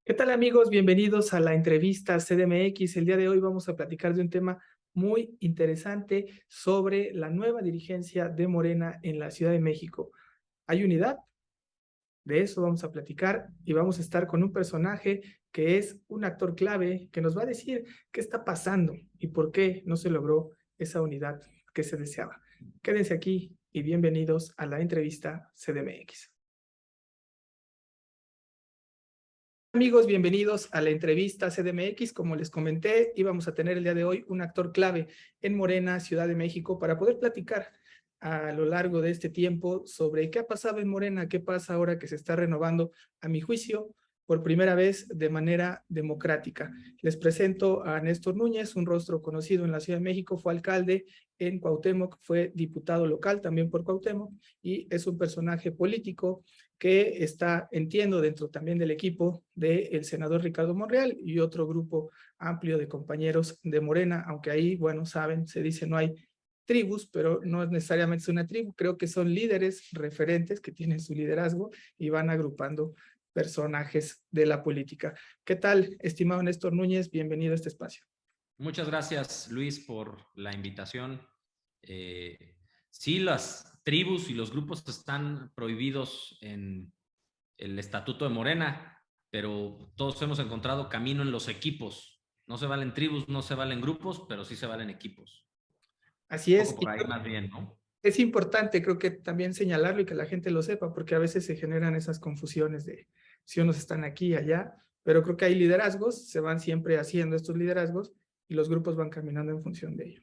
¿Qué tal amigos? Bienvenidos a la entrevista CDMX. El día de hoy vamos a platicar de un tema muy interesante sobre la nueva dirigencia de Morena en la Ciudad de México. ¿Hay unidad? De eso vamos a platicar y vamos a estar con un personaje que es un actor clave que nos va a decir qué está pasando y por qué no se logró esa unidad que se deseaba. Quédense aquí y bienvenidos a la entrevista CDMX. Amigos, bienvenidos a la entrevista CDMX. Como les comenté, íbamos a tener el día de hoy un actor clave en Morena, Ciudad de México, para poder platicar a lo largo de este tiempo sobre qué ha pasado en Morena, qué pasa ahora que se está renovando, a mi juicio, por primera vez de manera democrática. Les presento a Néstor Núñez, un rostro conocido en la Ciudad de México, fue alcalde en Cuauhtémoc, fue diputado local también por Cuauhtémoc y es un personaje político que está, entiendo, dentro también del equipo del senador Ricardo Monreal y otro grupo amplio de compañeros de Morena, aunque ahí, bueno, saben, se dice no hay tribus, pero no es necesariamente una tribu, creo que son líderes referentes que tienen su liderazgo y van agrupando personajes de la política. ¿Qué tal, estimado Néstor Núñez? Bienvenido a este espacio. Muchas gracias, Luis, por la invitación. Sí, las tribus y los grupos están prohibidos en el Estatuto de Morena, pero todos hemos encontrado camino en los equipos. No se valen tribus, no se valen grupos, pero sí se valen equipos. Así Un poco es, por ahí más bien, ¿no? es importante, creo que también señalarlo y que la gente lo sepa, porque a veces se generan esas confusiones de si unos están aquí y allá, pero creo que hay liderazgos, se van siempre haciendo estos liderazgos y los grupos van caminando en función de ello.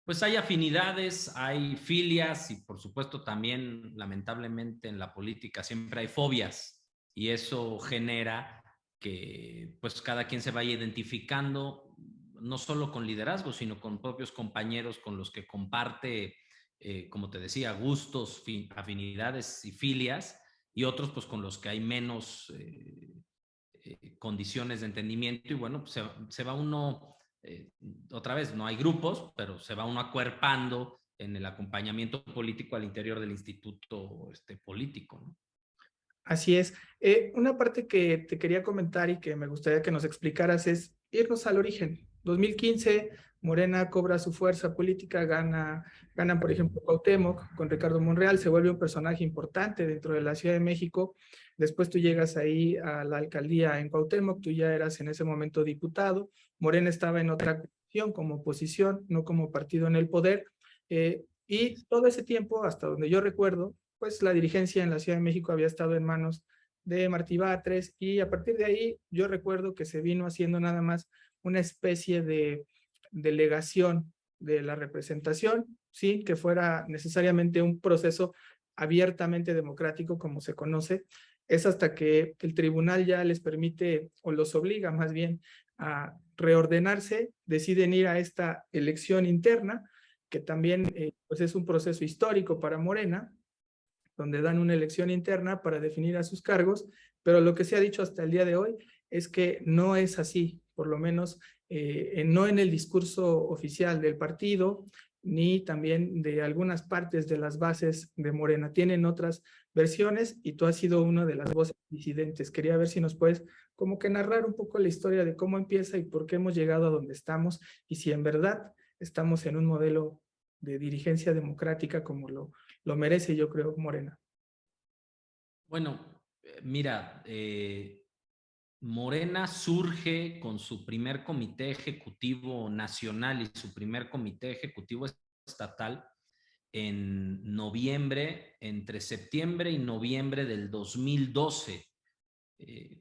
Pues hay afinidades, hay filias y por supuesto también, lamentablemente, en la política siempre hay fobias y eso genera que pues cada quien se vaya identificando no solo con liderazgo, sino con propios compañeros con los que comparte, como te decía, gustos, afinidades y filias, y otros pues con los que hay menos condiciones de entendimiento y bueno, pues se va uno, otra vez, no hay grupos, pero se va uno acuerpando en el acompañamiento político al interior del instituto político, ¿no? Así es. Una parte que te quería comentar y que me gustaría que nos explicaras es irnos al origen. 2015, Morena cobra su fuerza política, gana por ejemplo, Cuauhtémoc con Ricardo Monreal, se vuelve un personaje importante dentro de la Ciudad de México. Después tú llegas ahí a la alcaldía en Cuauhtémoc, tú ya eras en ese momento diputado. Morena estaba en otra cuestión como oposición, no como partido en el poder. Y todo ese tiempo, hasta donde yo recuerdo, pues la dirigencia en la Ciudad de México había estado en manos de Martí Batres y a partir de ahí yo recuerdo que se vino haciendo nada más una especie de delegación de la representación, sin que fuera necesariamente un proceso abiertamente democrático como se conoce. Es hasta que el tribunal ya les permite o los obliga más bien a reordenarse, deciden ir a esta elección interna, que también pues es un proceso histórico para Morena, donde dan una elección interna para definir a sus cargos, pero lo que se ha dicho hasta el día de hoy es que no es así, por lo menos no en el discurso oficial del partido, ni también de algunas partes de las bases de Morena. Tienen otras versiones y tú has sido una de las voces disidentes. Quería ver si nos puedes como que narrar un poco la historia de cómo empieza y por qué hemos llegado a donde estamos y si en verdad estamos en un modelo de dirigencia democrática como lo merece, yo creo, Morena. Bueno, mira, Morena surge con su primer comité ejecutivo nacional y su primer comité ejecutivo estatal en noviembre, entre septiembre y noviembre del 2012,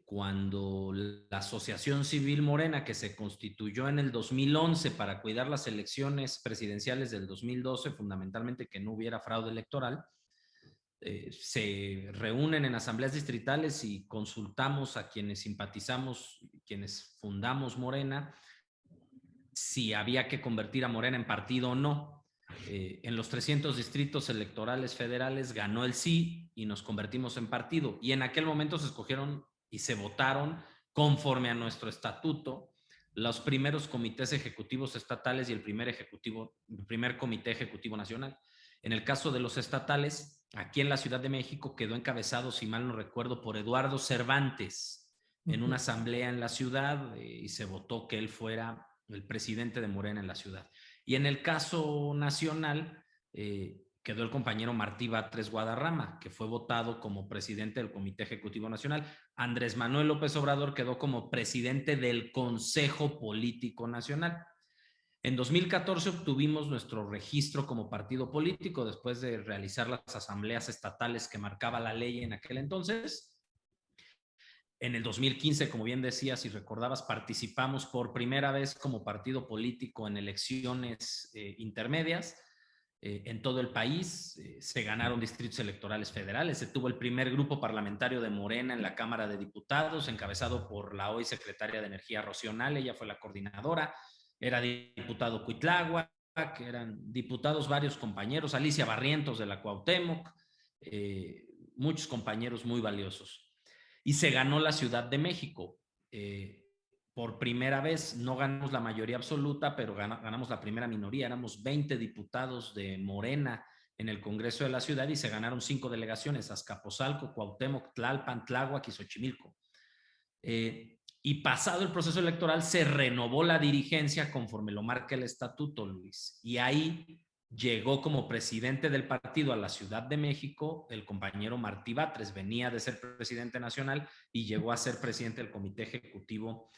cuando la Asociación Civil Morena, que se constituyó en el 2011 para cuidar las elecciones presidenciales del 2012, fundamentalmente que no hubiera fraude electoral, se reúnen en asambleas distritales y consultamos a quienes simpatizamos, quienes fundamos Morena, si había que convertir a Morena en partido o no. En los 300 distritos electorales federales ganó el sí y nos convertimos en partido. Y en aquel momento se escogieron y se votaron conforme a nuestro estatuto los primeros comités ejecutivos estatales y el primer comité ejecutivo nacional. En el caso de los estatales, aquí en la Ciudad de México quedó encabezado, si mal no recuerdo, por Eduardo Cervantes, en una asamblea en la ciudad y se votó que él fuera el presidente de Morena en la ciudad. Y en el caso nacional quedó el compañero Martí Batres Guadarrama, que fue votado como presidente del Comité Ejecutivo Nacional. Andrés Manuel López Obrador quedó como presidente del Consejo Político Nacional. En 2014 obtuvimos nuestro registro como partido político después de realizar las asambleas estatales que marcaba la ley en aquel entonces. En el 2015, como bien decías y recordabas, participamos por primera vez como partido político en elecciones intermedias en todo el país. Se ganaron distritos electorales federales. Se tuvo el primer grupo parlamentario de Morena en la Cámara de Diputados, encabezado por la hoy secretaria de Energía, Rocío Nale. Ella fue la coordinadora. Era diputado Cuitláhuac, que eran diputados varios compañeros, Alicia Barrientos de la Cuauhtémoc, muchos compañeros muy valiosos. Y se ganó la Ciudad de México. Por primera vez, no ganamos la mayoría absoluta, pero ganamos la primera minoría. Éramos 20 diputados de Morena en el Congreso de la Ciudad y se ganaron 5 delegaciones: Azcapotzalco, Cuauhtémoc, Tlalpan, Tláhuac y Xochimilco. Y pasado el proceso electoral se renovó la dirigencia conforme lo marca el estatuto, Luis. Y ahí llegó como presidente del partido a la Ciudad de México el compañero Martí Batres. Venía de ser presidente nacional y llegó a ser presidente del Comité Ejecutivo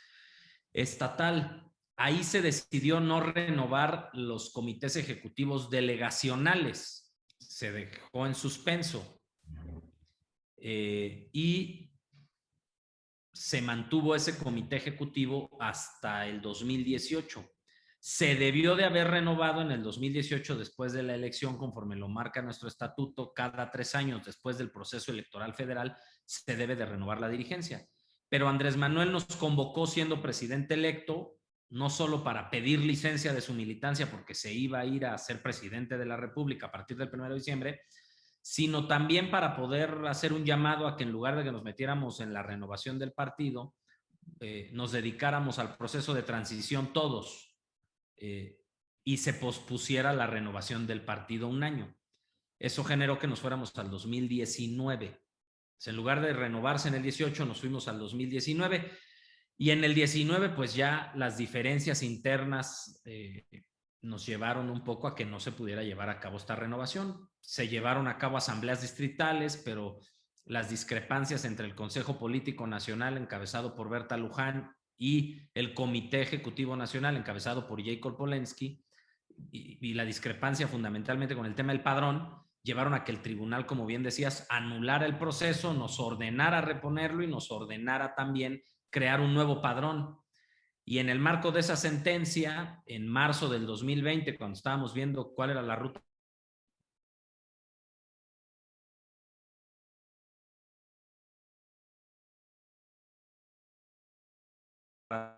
Estatal. Ahí se decidió no renovar los comités ejecutivos delegacionales. Se dejó en suspenso. Y se mantuvo ese comité ejecutivo hasta el 2018. Se debió de haber renovado en el 2018 después de la elección, conforme lo marca nuestro estatuto. Cada 3 años después del proceso electoral federal se debe de renovar la dirigencia. Pero Andrés Manuel nos convocó siendo presidente electo, no solo para pedir licencia de su militancia porque se iba a ir a ser presidente de la República a partir del 1 de diciembre, sino también para poder hacer un llamado a que en lugar de que nos metiéramos en la renovación del partido, nos dedicáramos al proceso de transición todos y se pospusiera la renovación del partido un año. Eso generó que nos fuéramos al 2019. En lugar de renovarse en el 18, nos fuimos al 2019 y en el 19 pues ya las diferencias internas nos llevaron un poco a que no se pudiera llevar a cabo esta renovación. Se llevaron a cabo asambleas distritales, pero las discrepancias entre el Consejo Político Nacional, encabezado por Berta Luján, y el Comité Ejecutivo Nacional, encabezado por Jacob Polensky, y la discrepancia fundamentalmente con el tema del padrón, llevaron a que el tribunal, como bien decías, anulara el proceso, nos ordenara reponerlo y nos ordenara también crear un nuevo padrón. Y en el marco de esa sentencia, en marzo del 2020, cuando estábamos viendo cuál era la ruta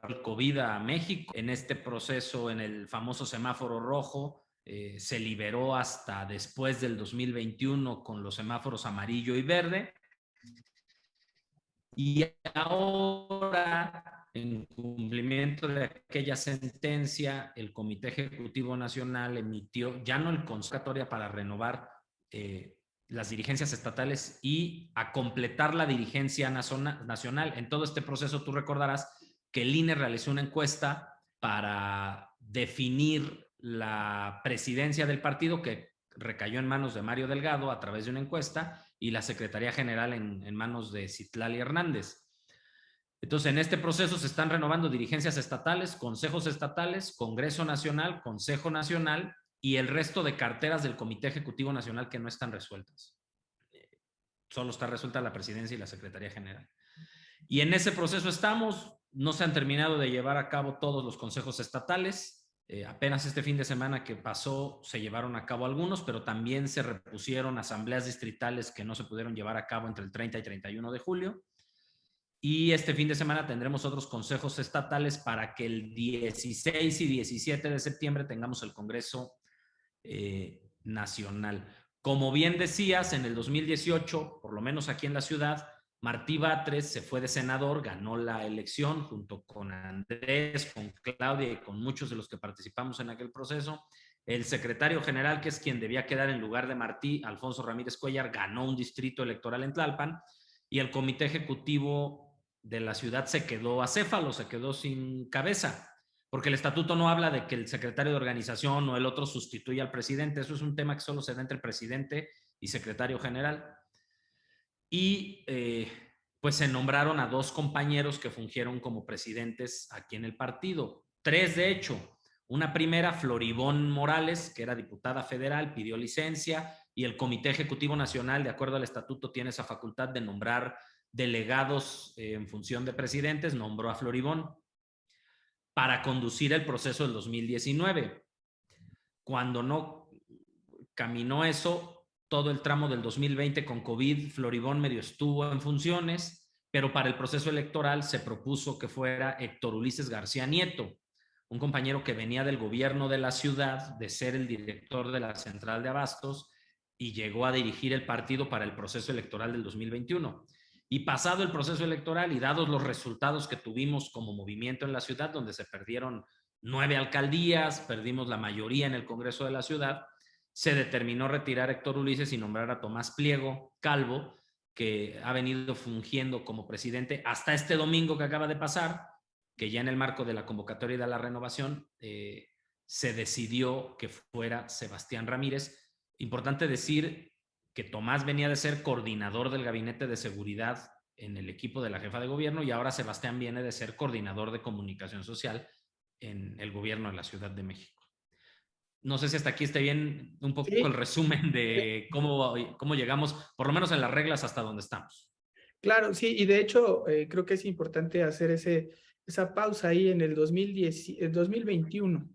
del COVID a México, en este proceso, en el famoso semáforo rojo, se liberó hasta después del 2021 con los semáforos amarillo y verde. Y ahora, en cumplimiento de aquella sentencia, el Comité Ejecutivo Nacional emitió ya no el convocatoria para renovar las dirigencias estatales y a completar la dirigencia nacional. En todo este proceso, tú recordarás que el INE realizó una encuesta para definir la presidencia del partido, que recayó en manos de Mario Delgado a través de una encuesta, y la Secretaría General en manos de Citlali Hernández. Entonces, en este proceso se están renovando dirigencias estatales, consejos estatales, Congreso Nacional, Consejo Nacional y el resto de carteras del Comité Ejecutivo Nacional que no están resueltas. Solo está resuelta la presidencia y la Secretaría General. Y en ese proceso estamos. No se han terminado de llevar a cabo todos los consejos estatales. Apenas este fin de semana que pasó se llevaron a cabo algunos, pero también se repusieron asambleas distritales que no se pudieron llevar a cabo entre el 30 y 31 de julio. Y este fin de semana tendremos otros consejos estatales para que el 16 y 17 de septiembre tengamos el Congreso Nacional. Como bien decías, en el 2018, por lo menos aquí en la ciudad, Martí Batres se fue de senador, ganó la elección junto con Andrés, con Claudia y con muchos de los que participamos en aquel proceso. El secretario general, que es quien debía quedar en lugar de Martí, Alfonso Ramírez Cuellar, ganó un distrito electoral en Tlalpan y el comité ejecutivo de la ciudad se quedó acéfalo, se quedó sin cabeza, porque el estatuto no habla de que el secretario de organización o el otro sustituya al presidente. Eso es un tema que solo se da entre el presidente y secretario general. Y pues se nombraron a 2 compañeros que fungieron como presidentes aquí en el partido. 3, de hecho. Una primera, Floribón Morales, que era diputada federal, pidió licencia, y el Comité Ejecutivo Nacional, de acuerdo al estatuto, tiene esa facultad de nombrar delegados en función de presidentes. Nombró a Floribón para conducir el proceso del 2019. Cuando no caminó eso, todo el tramo del 2020 con COVID, Floribón medio estuvo en funciones, pero para el proceso electoral se propuso que fuera Héctor Ulises García Nieto, un compañero que venía del gobierno de la ciudad, de ser el director de la central de abastos, y llegó a dirigir el partido para el proceso electoral del 2021. Y pasado el proceso electoral y dados los resultados que tuvimos como movimiento en la ciudad, donde se perdieron 9 alcaldías, perdimos la mayoría en el Congreso de la ciudad, se determinó retirar a Héctor Ulises y nombrar a Tomás Pliego Calvo, que ha venido fungiendo como presidente hasta este domingo que acaba de pasar, que ya en el marco de la convocatoria de la renovación se decidió que fuera Sebastián Ramírez. Importante decir que Tomás venía de ser coordinador del gabinete de seguridad en el equipo de la jefa de gobierno, y ahora Sebastián viene de ser coordinador de comunicación social en el gobierno de la Ciudad de México. No sé si hasta aquí esté bien un poco el Sí, resumen de cómo llegamos, por lo menos en las reglas, hasta donde estamos. claro, sí, y de hecho creo que es importante hacer esa pausa ahí en el 2021.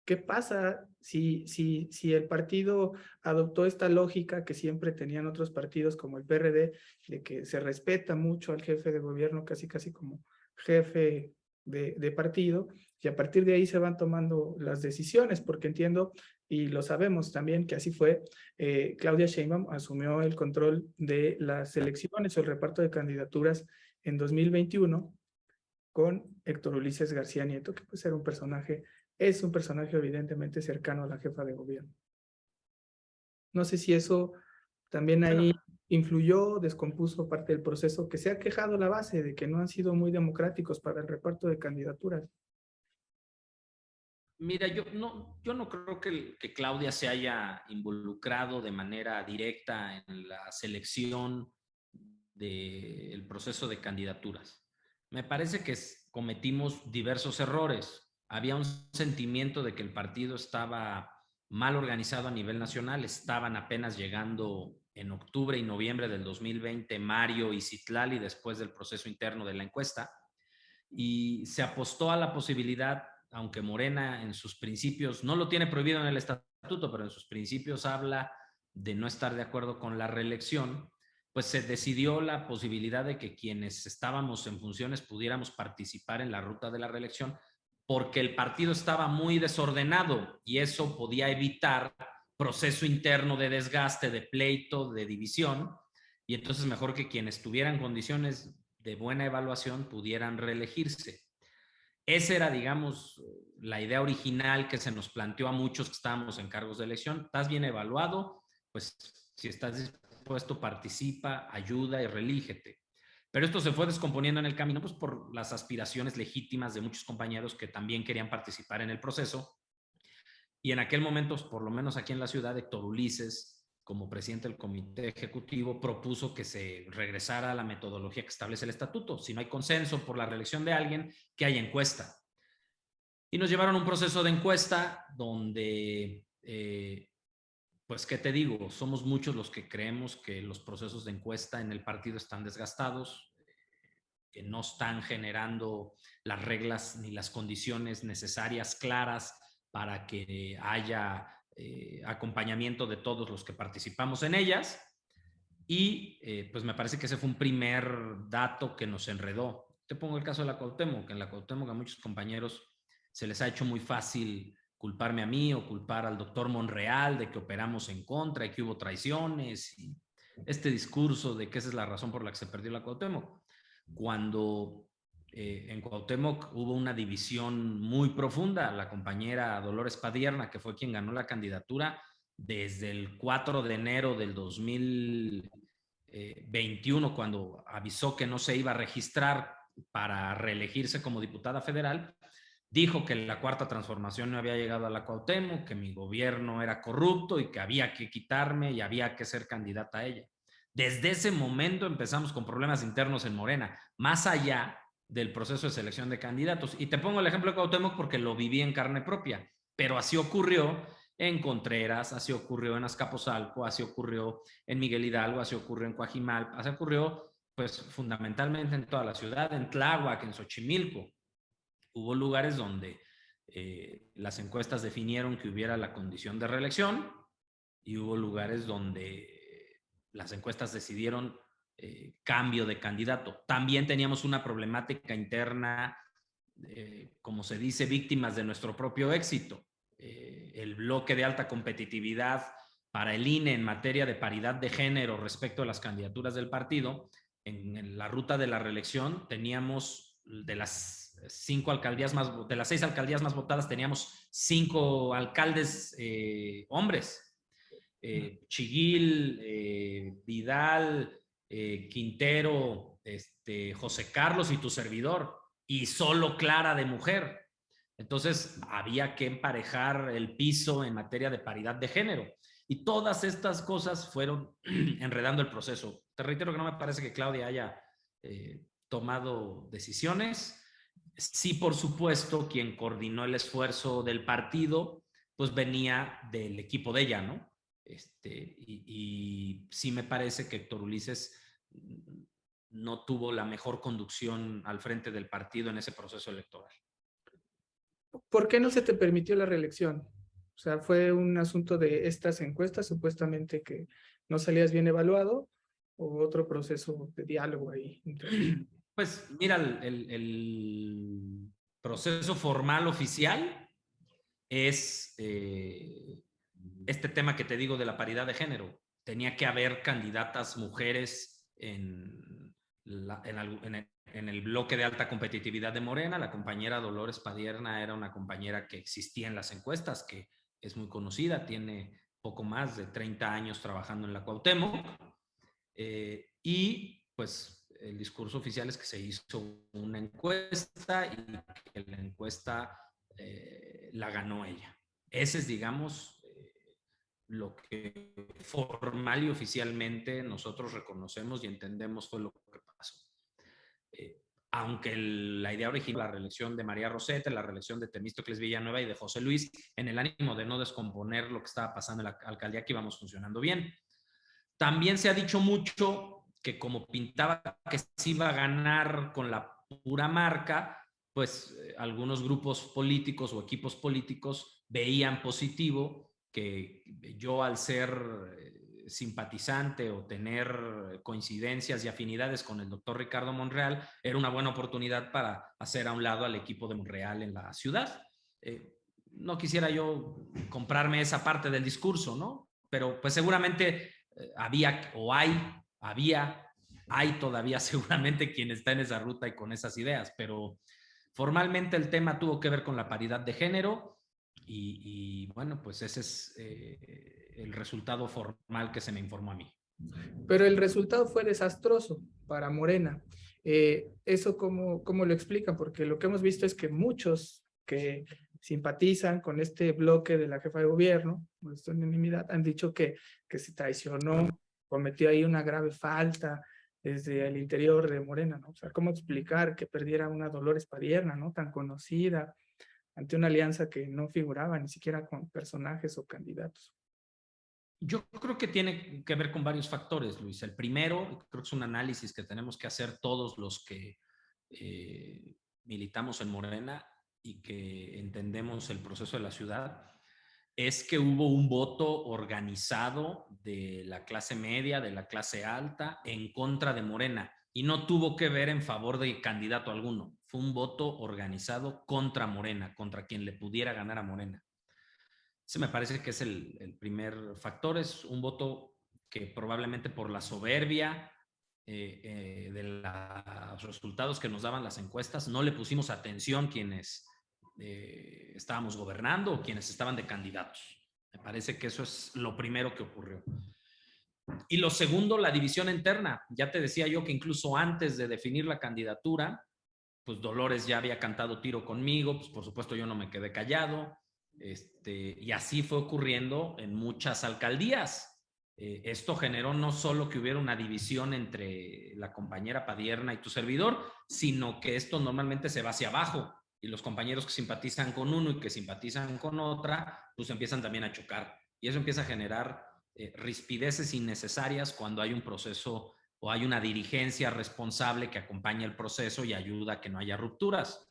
¿Qué pasa si el partido adoptó esta lógica que siempre tenían otros partidos como el PRD, de que se respeta mucho al jefe de gobierno, casi como jefe de partido, y a partir de ahí se van tomando las decisiones? Porque entiendo, y lo sabemos también que así fue, Claudia Sheinbaum asumió el control de las elecciones o el reparto de candidaturas en 2021 con Héctor Ulises García Nieto, que pues era un personaje, es un personaje evidentemente cercano a la jefa de gobierno. No sé si eso también ahí Bueno, influyó, descompuso parte del proceso, que se ha quejado la base de que no han sido muy democráticos para el reparto de candidaturas. mira, yo no creo que Claudia se haya involucrado de manera directa en la selección del proceso de candidaturas. Me parece que cometimos diversos errores. Había un sentimiento de que el partido estaba mal organizado a nivel nacional. Estaban apenas llegando en octubre y noviembre del 2020 Mario y Citlali, después del proceso interno de la encuesta, y se apostó a la posibilidad, aunque Morena en sus principios no lo tiene prohibido en el estatuto, pero en sus principios habla de no estar de acuerdo con la reelección, pues se decidió la posibilidad de que quienes estábamos en funciones pudiéramos participar en la ruta de la reelección, porque el partido estaba muy desordenado y eso podía evitar proceso interno de desgaste, de pleito, de división, y entonces mejor que quienes tuvieran condiciones de buena evaluación pudieran reelegirse. Esa era, digamos, la idea original que se nos planteó a muchos que estábamos en cargos de elección. Estás bien evaluado, pues si estás dispuesto, participa, ayuda y relígete. Pero esto se fue descomponiendo en el camino, pues por las aspiraciones legítimas de muchos compañeros que también querían participar en el proceso. Y en aquel momento, por lo menos aquí en la ciudad, Héctor Ulises, como presidente del comité ejecutivo, propuso que se regresara a la metodología que establece el estatuto. Si no hay consenso por la reelección de alguien, que haya encuesta. Y nos llevaron a un proceso de encuesta donde, pues, ¿qué te digo? Somos muchos los que creemos que los procesos de encuesta en el partido están desgastados, que no están generando las reglas ni las condiciones necesarias, claras, para que haya acompañamiento de todos los que participamos en ellas. Y pues me parece que ese fue un primer dato que nos enredó. Te pongo el caso de la Cuauhtémoc, que en la Cuauhtémoc a muchos compañeros se les ha hecho muy fácil culparme a mí o culpar al doctor Monreal de que operamos en contra y que hubo traiciones, y este discurso de que esa es la razón por la que se perdió la Cuauhtémoc, cuando en Cuauhtémoc hubo una división muy profunda. La compañera Dolores Padierna, que fue quien ganó la candidatura, desde el 4 de enero del 2021, cuando avisó que no se iba a registrar para reelegirse como diputada federal, dijo que la Cuarta Transformación no había llegado a la Cuauhtémoc, que mi gobierno era corrupto y que había que quitarme y había que ser candidata a ella. Desde ese momento empezamos con problemas internos en Morena, más allá del proceso de selección de candidatos. Y te pongo el ejemplo de Cuauhtémoc porque lo viví en carne propia, pero así ocurrió en Contreras, así ocurrió en Azcapotzalco, así ocurrió en Miguel Hidalgo, así ocurrió en Coajimalpa, así ocurrió pues fundamentalmente en toda la ciudad, en Tláhuac, en Xochimilco. Hubo lugares donde las encuestas definieron que hubiera la condición de reelección y hubo lugares donde las encuestas decidieron cambio de candidato. También teníamos una problemática interna, como se dice, víctimas de nuestro propio éxito. El bloque de alta competitividad para el INE en materia de paridad de género respecto a las candidaturas del partido, en la ruta de la reelección teníamos de las 6 alcaldías más votadas, teníamos 5 alcaldes hombres. Chiguil, Vidal, Quintero, José Carlos y tu servidor, y solo Clara de mujer. Entonces había que emparejar el piso en materia de paridad de género. Y todas estas cosas fueron enredando el proceso. Te reitero que no me parece que Claudia haya tomado decisiones. Sí, por supuesto, quien coordinó el esfuerzo del partido, pues venía del equipo de ella, ¿no? Y sí me parece que Héctor Ulises no tuvo la mejor conducción al frente del partido en ese proceso electoral. ¿Por qué no se te permitió la reelección? O sea, ¿fue un asunto de estas encuestas, supuestamente que no salías bien evaluado, o otro proceso de diálogo ahí? Pues mira, el proceso formal oficial es este tema que te digo de la paridad de género. Tenía que haber candidatas mujeres en el bloque de alta competitividad de Morena. La compañera Dolores Padierna era una compañera que existía en las encuestas, que es muy conocida, tiene poco más de 30 años trabajando en la Cuauhtémoc. Y pues el discurso oficial es que se hizo una encuesta y que la encuesta la ganó ella. Ese es, digamos, lo que formal y oficialmente nosotros reconocemos y entendemos fue lo que pasó. Aunque la idea original, la reelección de María Rosete, la reelección de Temístocles Villanueva y de José Luis, en el ánimo de no descomponer lo que estaba pasando en la alcaldía, que íbamos funcionando bien. También se ha dicho mucho que como pintaba que se iba a ganar con la pura marca, pues algunos grupos políticos o equipos políticos veían positivo que yo, al ser simpatizante o tener coincidencias y afinidades con el doctor Ricardo Monreal, era una buena oportunidad para hacer a un lado al equipo de Monreal en la ciudad. No quisiera yo comprarme esa parte del discurso, ¿no? Pero pues seguramente hay todavía seguramente quien está en esa ruta y con esas ideas, pero formalmente el tema tuvo que ver con la paridad de género y bueno, pues ese es el resultado formal que se me informó a mí. Pero el resultado fue desastroso para Morena. ¿Eso cómo lo explican? Porque lo que hemos visto es que muchos que simpatizan con este bloque de la jefa de gobierno, con esta unanimidad, han dicho que se traicionó, cometió ahí una grave falta desde el interior de Morena, ¿no? O sea, ¿cómo explicar que perdiera una Dolores Padierna, ¿no? Tan conocida, ante una alianza que no figuraba ni siquiera con personajes o candidatos? Yo creo que tiene que ver con varios factores, Luis. El primero, creo que es un análisis que tenemos que hacer todos los que militamos en Morena y que entendemos el proceso de la ciudad, es que hubo un voto organizado de la clase media, de la clase alta, en contra de Morena, y no tuvo que ver en favor de candidato alguno. Fue un voto organizado contra Morena, contra quien le pudiera ganar a Morena. Ese me parece que es el primer factor. Es un voto que probablemente por la soberbia de los resultados que nos daban las encuestas, no le pusimos atención quienes estábamos gobernando o quienes estaban de candidatos. Me parece que eso es lo primero que ocurrió. Y lo segundo, la división interna. Ya te decía yo que incluso antes de definir la candidatura, pues Dolores ya había cantado Tiro conmigo, pues por supuesto yo no me quedé callado. Y así fue ocurriendo en muchas alcaldías. Esto generó no solo que hubiera una división entre la compañera Padierna y tu servidor, sino que esto normalmente se va hacia abajo y los compañeros que simpatizan con uno y que simpatizan con otra, pues empiezan también a chocar. Y eso empieza a generar rispideces innecesarias cuando hay un proceso o hay una dirigencia responsable que acompaña el proceso y ayuda a que no haya rupturas.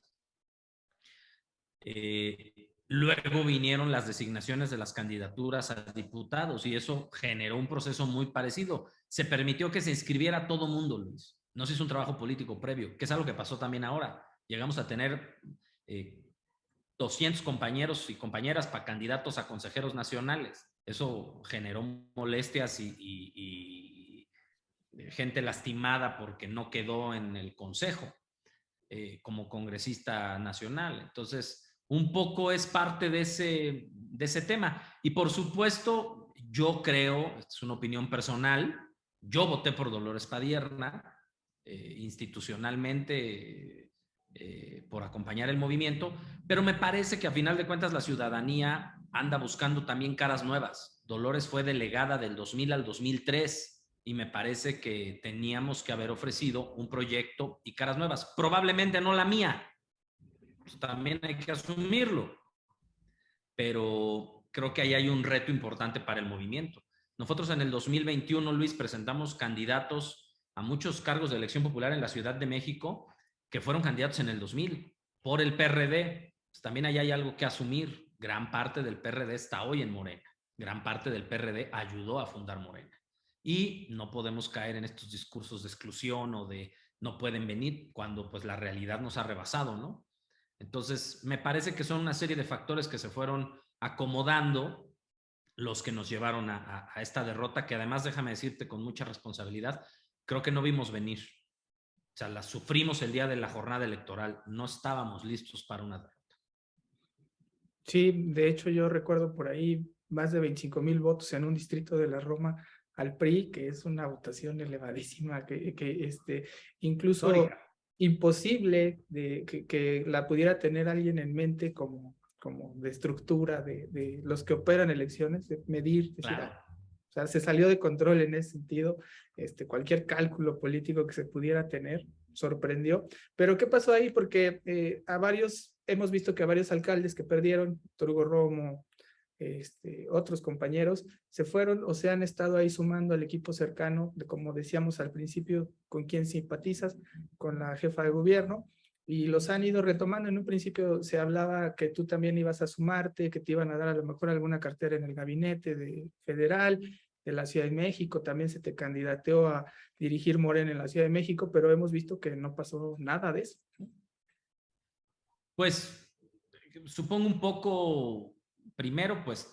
Luego vinieron las designaciones de las candidaturas a diputados y eso generó un proceso muy parecido. Se permitió que se inscribiera todo mundo, Luis. No se hizo un trabajo político previo, que es algo que pasó también ahora. Llegamos a tener 200 compañeros y compañeras para candidatos a consejeros nacionales. Eso generó molestias y gente lastimada porque no quedó en el consejo como congresista nacional. Entonces, un poco es parte de ese tema. Y por supuesto, yo creo, esta es una opinión personal, yo voté por Dolores Padierna institucionalmente por acompañar el movimiento, pero me parece que a final de cuentas la ciudadanía anda buscando también caras nuevas. Dolores fue delegada del 2000 al 2003 y me parece que teníamos que haber ofrecido un proyecto y caras nuevas. Probablemente no la mía, pues también hay que asumirlo, pero creo que ahí hay un reto importante para el movimiento. Nosotros en el 2021, Luis, presentamos candidatos a muchos cargos de elección popular en la Ciudad de México que fueron candidatos en el 2000 por el PRD. Pues también ahí hay algo que asumir. Gran parte del PRD está hoy en Morena. Gran parte del PRD ayudó a fundar Morena. Y no podemos caer en estos discursos de exclusión o de no pueden venir cuando pues la realidad nos ha rebasado, ¿no? Entonces, me parece que son una serie de factores que se fueron acomodando los que nos llevaron a esta derrota, que además, déjame decirte con mucha responsabilidad, creo que no vimos venir. O sea, la sufrimos el día de la jornada electoral. No estábamos listos para una derrota. Sí, de hecho yo recuerdo por ahí más de 25,000 votos en un distrito de la Roma al PRI, que es una votación elevadísima, que incluso Histórica. imposible que la pudiera tener alguien en mente como de estructura de los que operan elecciones, de medir, decir, Claro. o sea, se salió de control en ese sentido. Cualquier cálculo político que se pudiera tener sorprendió. Pero ¿qué pasó ahí? Porque hemos visto que a varios alcaldes que perdieron, Hugo Romo, otros compañeros, se fueron o se han estado ahí sumando al equipo cercano, como decíamos al principio, con quien simpatizas, con la jefa de gobierno, y los han ido retomando. En un principio se hablaba que tú también ibas a sumarte, que te iban a dar a lo mejor alguna cartera en el gabinete federal de la Ciudad de México, también se te candidateó a dirigir Morena en la Ciudad de México, pero hemos visto que no pasó nada de eso. Pues supongo un poco, primero, pues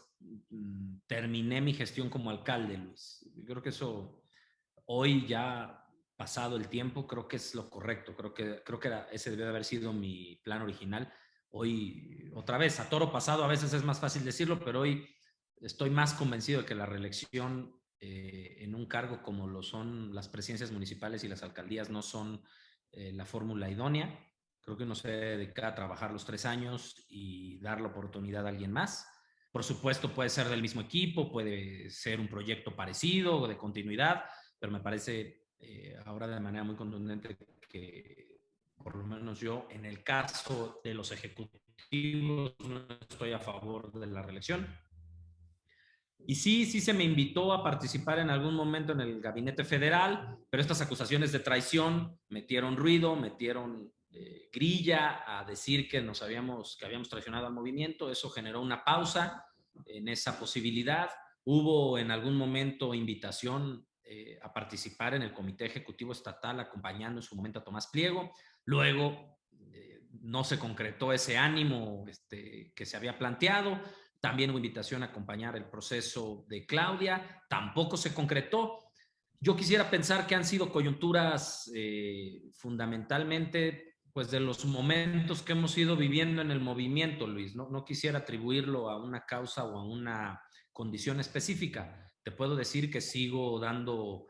terminé mi gestión como alcalde, Luis. Yo creo que eso, hoy ya pasado el tiempo, creo que es lo correcto. Creo que ese debe haber sido mi plan original. Hoy, otra vez, a toro pasado, a veces es más fácil decirlo, pero hoy estoy más convencido de que la reelección en un cargo como lo son las presidencias municipales y las alcaldías no son la fórmula idónea. Creo que uno se debe dedicar a trabajar los 3 años y dar la oportunidad a alguien más. Por supuesto, puede ser del mismo equipo, puede ser un proyecto parecido o de continuidad, pero me parece ahora de manera muy contundente que por lo menos yo, en el caso de los ejecutivos, no estoy a favor de la reelección. Y sí se me invitó a participar en algún momento en el gabinete federal, pero estas acusaciones de traición metieron ruido, metieron grilla a decir que habíamos traicionado al movimiento. Eso generó una pausa en esa posibilidad. Hubo en algún momento invitación a participar en el comité ejecutivo estatal acompañando en su momento a Tomás Pliego. Luego no se concretó ese ánimo que se había planteado. También hubo invitación a acompañar el proceso de Claudia, tampoco se concretó. Yo quisiera pensar que han sido coyunturas fundamentalmente pues de los momentos que hemos ido viviendo en el movimiento, Luis. No quisiera atribuirlo a una causa o a una condición específica. Te puedo decir que sigo dando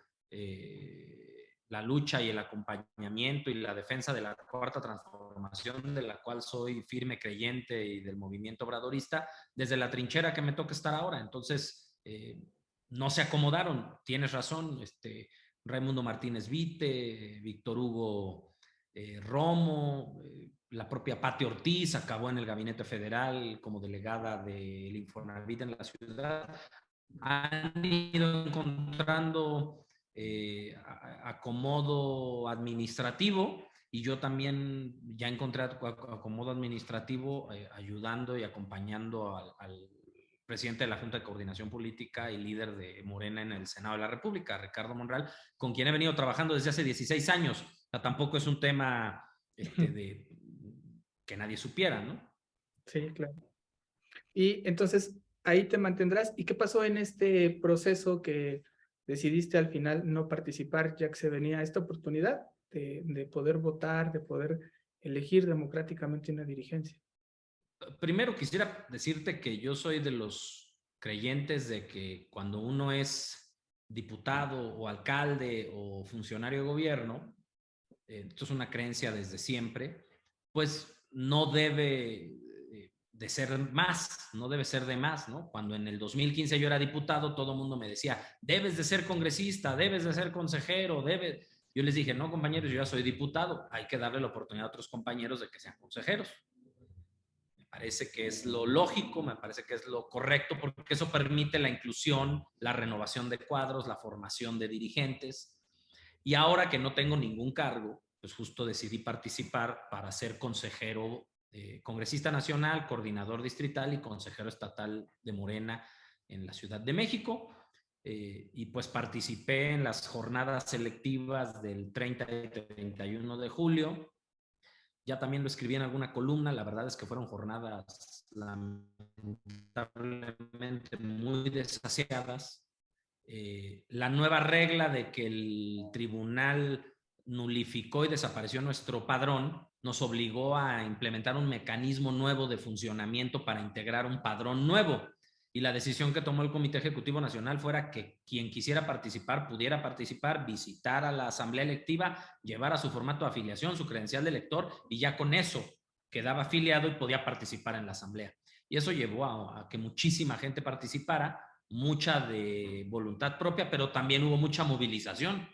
la lucha y el acompañamiento y la defensa de la Cuarta Transformación, de la cual soy firme creyente, y del movimiento obradorista, desde la trinchera que me toca estar ahora. Entonces, no se acomodaron, tienes razón, Raimundo Martínez Vite, Víctor Hugo Romo, la propia Pati Ortiz acabó en el Gabinete Federal como delegada del Infonavit en la ciudad. Han ido encontrando acomodo administrativo, y yo también ya encontré acomodo administrativo ayudando y acompañando al presidente de la Junta de Coordinación Política y líder de Morena en el Senado de la República, Ricardo Monreal, con quien he venido trabajando desde hace 16 años. O sea, tampoco es un tema de que nadie supiera, ¿no? Sí, claro. Y entonces ahí te mantendrás. ¿Y qué pasó en este proceso que decidiste al final no participar, ya que se venía esta oportunidad de poder votar, de poder elegir democráticamente una dirigencia? Primero quisiera decirte que yo soy de los creyentes de que cuando uno es diputado o alcalde o funcionario de gobierno, esto es una creencia desde siempre, pues no debe de ser más, no debe ser de más, ¿no? Cuando en el 2015 yo era diputado, todo el mundo me decía, debes de ser congresista, debes de ser consejero, debes... Yo les dije, no, compañeros, yo ya soy diputado, hay que darle la oportunidad a otros compañeros de que sean consejeros. Me parece que es lo lógico, me parece que es lo correcto, porque eso permite la inclusión, la renovación de cuadros, la formación de dirigentes. Y ahora que no tengo ningún cargo, pues justo decidí participar para ser consejero, congresista nacional, coordinador distrital y consejero estatal de Morena en la Ciudad de México. Y pues participé en las jornadas selectivas del 30 y 31 de julio. Ya también lo escribí en alguna columna. La verdad es que fueron jornadas lamentablemente muy desasiadas. La nueva regla de que el tribunal nulificó y desapareció nuestro padrón nos obligó a implementar un mecanismo nuevo de funcionamiento para integrar un padrón nuevo. Y la decisión que tomó el Comité Ejecutivo Nacional fuera que quien quisiera participar pudiera participar, visitar a la asamblea electiva, llevar a su formato de afiliación, su credencial de elector, y ya con eso quedaba afiliado y podía participar en la asamblea. Y eso llevó a que muchísima gente participara, mucha de voluntad propia, pero también hubo mucha movilización,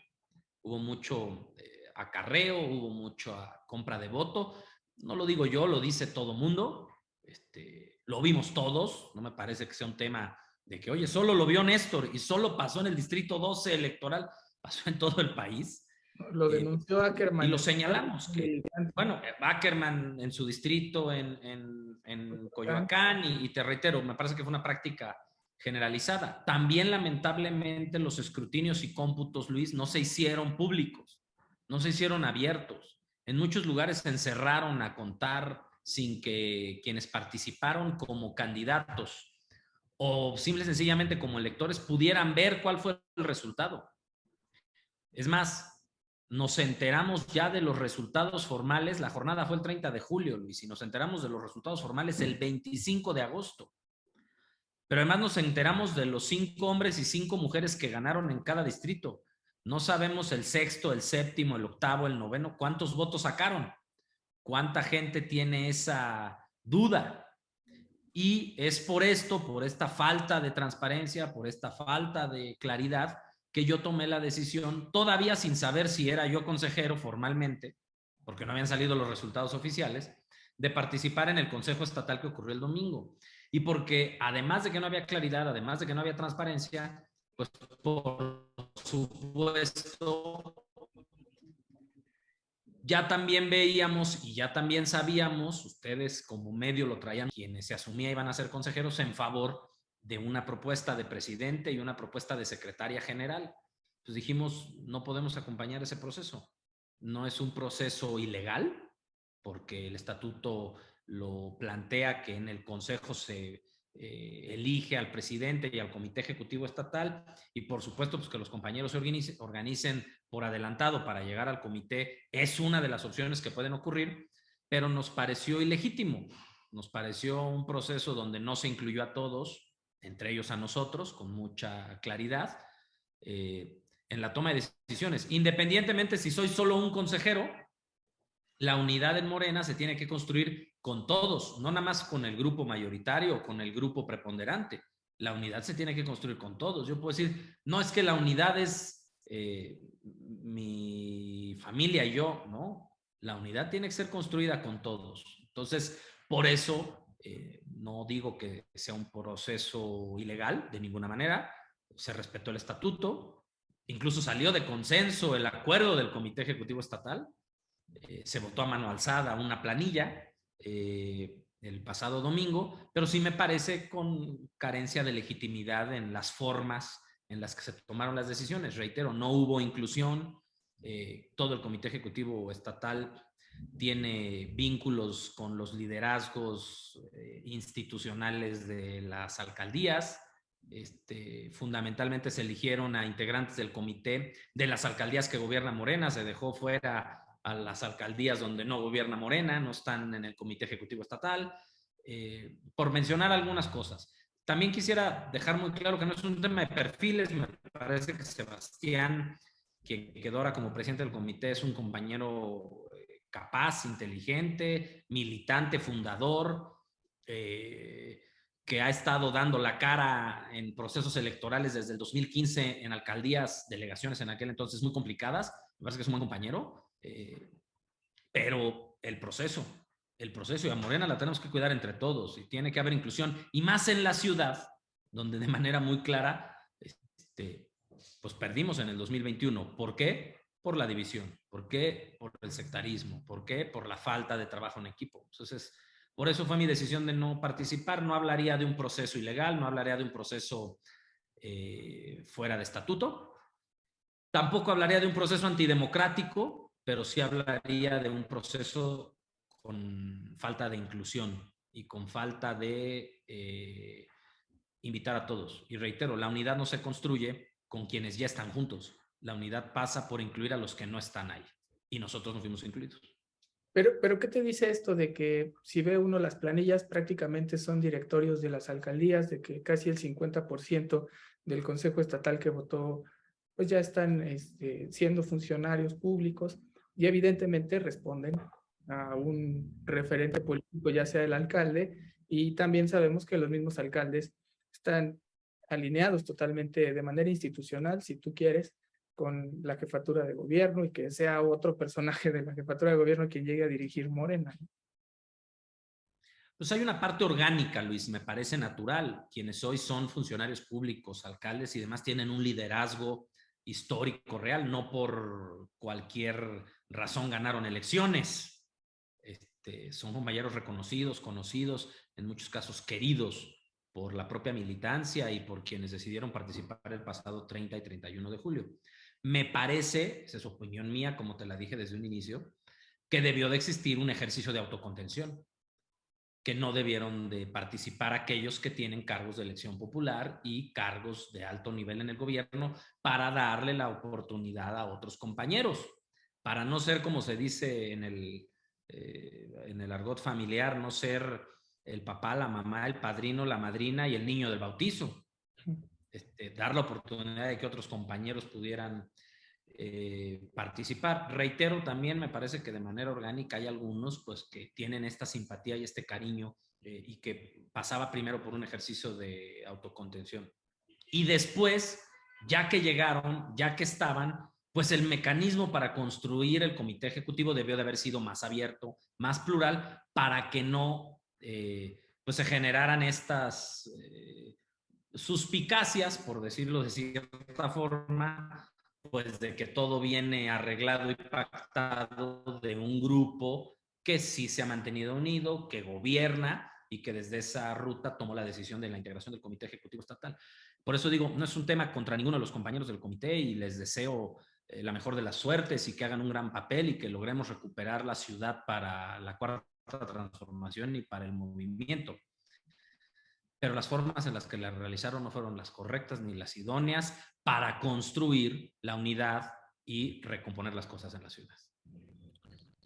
hubo mucho acarreo, hubo mucha compra de voto. No lo digo yo, lo dice todo mundo. Lo vimos todos. No me parece que sea un tema de que, oye, solo lo vio Néstor y solo pasó en el distrito 12 electoral, pasó en todo el país. Lo denunció Ackerman. Y lo señalamos, que, bueno, Ackerman en su distrito, en Coyoacán, y te reitero, me parece que fue una práctica generalizada. También, lamentablemente, los escrutinios y cómputos, Luis, no se hicieron públicos, no se hicieron abiertos. En muchos lugares se encerraron a contar sin que quienes participaron como candidatos o simple y sencillamente como electores pudieran ver cuál fue el resultado. Es más, nos enteramos ya de los resultados formales. La jornada fue el 30 de julio, Luis, y nos enteramos de los resultados formales el 25 de agosto. Pero además nos enteramos de los 5 hombres y 5 mujeres que ganaron en cada distrito. No sabemos el sexto, el séptimo, el octavo, el noveno, cuántos votos sacaron, cuánta gente tiene esa duda. Y es por esto, por esta falta de transparencia, por esta falta de claridad, que yo tomé la decisión, todavía sin saber si era yo consejero formalmente, porque no habían salido los resultados oficiales, de participar en el Consejo Estatal que ocurrió el domingo. Y porque además de que no había claridad, además de que no había transparencia, pues por supuesto ya también veíamos y ya también sabíamos, ustedes como medio lo traían, quienes se asumía iban a ser consejeros, en favor de una propuesta de presidente y una propuesta de secretaria general. Pues dijimos, no podemos acompañar ese proceso. No es un proceso ilegal, porque el estatuto lo plantea, que en el Consejo se elige al presidente y al Comité Ejecutivo Estatal, y por supuesto pues que los compañeros se organicen por adelantado para llegar al comité es una de las opciones que pueden ocurrir, pero nos pareció ilegítimo, nos pareció un proceso donde no se incluyó a todos, entre ellos a nosotros, con mucha claridad, en la toma de decisiones. Independientemente si soy solo un consejero, la unidad en Morena se tiene que construir con todos, no nada más con el grupo mayoritario o con el grupo preponderante. La unidad se tiene que construir con todos. Yo puedo decir, no es que la unidad es mi familia y yo, no. La unidad tiene que ser construida con todos. Entonces, por eso no digo que sea un proceso ilegal de ninguna manera. Se respetó el estatuto, incluso salió de consenso el acuerdo del Comité Ejecutivo Estatal. Se votó a mano alzada una planilla el pasado domingo, pero sí me parece con carencia de legitimidad en las formas en las que se tomaron las decisiones. Reitero, no hubo inclusión. Todo el Comité Ejecutivo Estatal tiene vínculos con los liderazgos institucionales de las alcaldías. Fundamentalmente se eligieron a integrantes del comité de las alcaldías que gobierna Morena, se dejó fuera a las alcaldías donde no gobierna Morena, no están en el Comité Ejecutivo Estatal, por mencionar algunas cosas. También quisiera dejar muy claro que no es un tema de perfiles. Me parece que Sebastián, quien quedó ahora como presidente del comité, es un compañero capaz, inteligente, militante, fundador, que ha estado dando la cara en procesos electorales desde el 2015 en alcaldías, delegaciones en aquel entonces muy complicadas. Me parece que es un buen compañero. Pero el proceso y a Morena la tenemos que cuidar entre todos y tiene que haber inclusión, y más en la ciudad, donde de manera muy clara pues perdimos en el 2021. ¿Por qué? Por la división. ¿Por qué? Por el sectarismo. ¿Por qué? Por la falta de trabajo en equipo. Entonces, por eso fue mi decisión de no participar. No hablaría de un proceso ilegal, no hablaría de un proceso fuera de estatuto. Tampoco hablaría de un proceso antidemocrático, pero sí hablaría de un proceso con falta de inclusión y con falta de invitar a todos. Y reitero, la unidad no se construye con quienes ya están juntos. La unidad pasa por incluir a los que no están ahí. Y nosotros no fuimos incluidos. Pero ¿qué te dice esto de que si ve uno las planillas prácticamente son directorios de las alcaldías, de que casi el 50% del Consejo Estatal que votó pues ya están siendo funcionarios públicos y evidentemente responden a un referente político, ya sea el alcalde, y también sabemos que los mismos alcaldes están alineados totalmente de manera institucional, si tú quieres, con la jefatura de gobierno y que sea otro personaje de la jefatura de gobierno quien llegue a dirigir Morena. Pues hay una parte orgánica, Luis, me parece natural. Quienes hoy son funcionarios públicos, alcaldes y demás, tienen un liderazgo histórico real, no por cualquier razón ganaron elecciones. Son compañeros reconocidos, conocidos, en muchos casos queridos por la propia militancia y por quienes decidieron participar el pasado 30 y 31 de julio. Me parece, esa es opinión mía, como te la dije desde un inicio, que debió de existir un ejercicio de autocontención, que no debieron de participar aquellos que tienen cargos de elección popular y cargos de alto nivel en el gobierno para darle la oportunidad a otros compañeros, para no ser, como se dice en el argot familiar, no ser el papá, la mamá, el padrino, la madrina y el niño del bautizo. Dar la oportunidad de que otros compañeros pudieran participar. Reitero, también me parece que de manera orgánica hay algunos pues que tienen esta simpatía y este cariño y que pasaba primero por un ejercicio de autocontención. Y después, ya que llegaron, ya que estaban, pues el mecanismo para construir el comité ejecutivo debió de haber sido más abierto, más plural, para que no pues se generaran estas suspicacias, por decirlo de cierta forma, pues de que todo viene arreglado y pactado de un grupo que sí se ha mantenido unido, que gobierna y que desde esa ruta tomó la decisión de la integración del Comité Ejecutivo Estatal. Por eso digo, no es un tema contra ninguno de los compañeros del comité y les deseo la mejor de las suertes y que hagan un gran papel y que logremos recuperar la ciudad para la cuarta transformación y para el movimiento. Pero las formas en las que la realizaron no fueron las correctas ni las idóneas para construir la unidad y recomponer las cosas en la ciudad.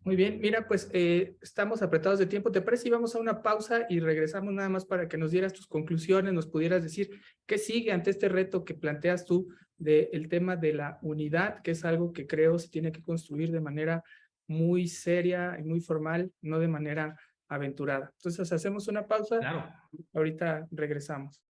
Muy bien, mira, pues estamos apretados de tiempo. ¿Te parece si vamos a una pausa y regresamos nada más para que nos dieras tus conclusiones, nos pudieras decir qué sigue ante este reto que planteas tú del tema de la unidad, que es algo que creo se tiene que construir de manera muy seria y muy formal, no de manera aventurada. Entonces hacemos una pausa, Claro. ahorita regresamos.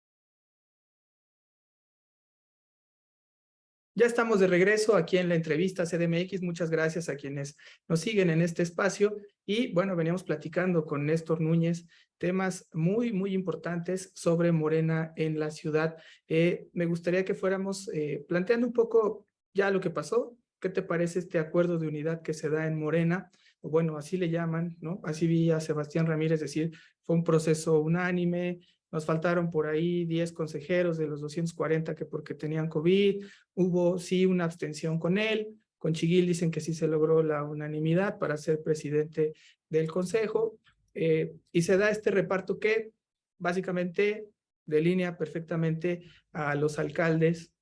Ya estamos de regreso aquí en la entrevista CDMX. Muchas gracias a quienes nos siguen en este espacio. Y bueno, veníamos platicando con Néstor Núñez temas muy, muy importantes sobre Morena en la ciudad. Me gustaría que fuéramos planteando un poco ya lo que pasó. ¿Qué te parece este acuerdo de unidad que se da en Morena? O bueno, así le llaman, ¿no? Así vi a Sebastián Ramírez decir, fue un proceso unánime. Nos faltaron por ahí 10 consejeros de los 240 que porque tenían COVID. Hubo sí una abstención con él. Con Chiguil dicen que sí se logró la unanimidad para ser presidente del consejo. Y se da este reparto que básicamente delinea perfectamente a los alcaldes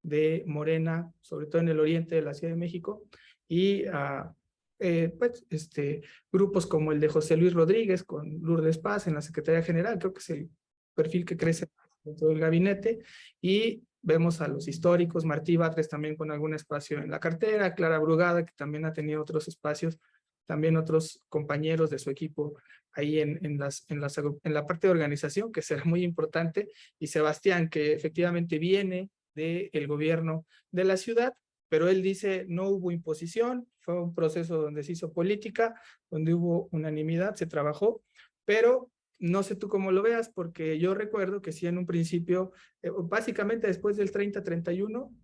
de Morena, sobre todo en el oriente de la Ciudad de México, y a pues, grupos como el de José Luis Rodríguez con Lourdes Paz en la Secretaría General, creo que es el perfil que crece dentro del gabinete, y vemos a los históricos, Martí Batres también con algún espacio en la cartera, Clara Brugada, que también ha tenido otros espacios, también otros compañeros de su equipo ahí en la parte de organización, que será muy importante, y Sebastián, que efectivamente viene del gobierno de la ciudad, pero él dice no hubo imposición, fue un proceso donde se hizo política, donde hubo unanimidad, se trabajó, pero no sé tú cómo lo veas, porque yo recuerdo que sí en un principio, básicamente después del 30-31,